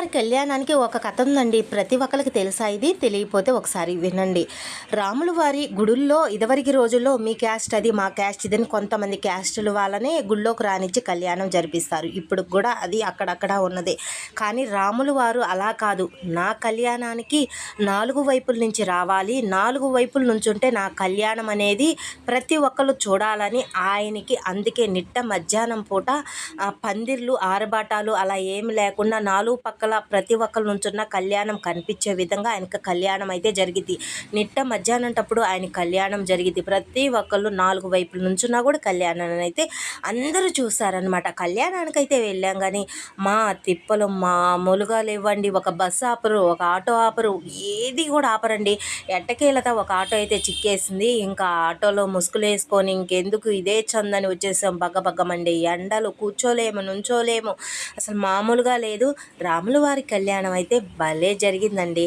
వారి కళ్యాణానికి ఒక కథ ఉందండి. ప్రతి ఒక్కరికి తెలుసా? ఇది తెలియకపోతే ఒకసారి వినండి. రాములు వారి గుడుల్లో ఇదివరకు రోజుల్లో మీ క్యాస్ట్ అది, మా క్యాస్ట్ ఇదని కొంతమంది క్యాస్టుల వాళ్ళనే గుళ్ళోకి రానిచ్చి కళ్యాణం జరిపిస్తారు. ఇప్పుడు కూడా అది అక్కడక్కడ ఉన్నదే. కానీ రాములు వారు అలా కాదు. నా కళ్యాణానికి 4 వైపుల నుంచి రావాలి, 4 వైపుల నుంచి ఉంటే నా కళ్యాణం అనేది ప్రతి ఒక్కరు చూడాలని ఆయనకి, అందుకే నిట్ట మధ్యాహ్నం పూట పందిర్లు ఆరబాటాలు అలా ఏమి లేకుండా 4 పక్కల ప్రతి ఒక్కరు నుంచున్న కళ్యాణం కనిపించే విధంగా ఆయనకు కళ్యాణం అయితే జరిగింది. నిట్ట మధ్యాహ్నంటప్పుడు ఆయన కళ్యాణం జరిగింది. ప్రతి ఒక్కళ్ళు 4 వైపుల నుంచున్నా కూడా కళ్యాణాన్ని అయితే అందరూ చూసారనమాట. కళ్యాణానికైతే వెళ్ళాం కానీ మా తిప్పలు మామూలుగా లేవండి. ఒక బస్సు ఆపరు, ఒక ఆటో ఆపరు, ఏది కూడా ఆపరండి. ఎట్టకేలతో ఒక ఆటో అయితే చిక్కేసింది. ఇంకా ఆటోలో ముసుగులు వేసుకొని ఇంకెందుకు ఇదే చందని వచ్చేసాం. బగ్గబగ్గమండి ఎండలు, కూర్చోలేము, నుంచోలేము, అసలు మామూలుగా లేదు. రాముల వారి కళ్యాణం అయితే భలే జరిగిందండి.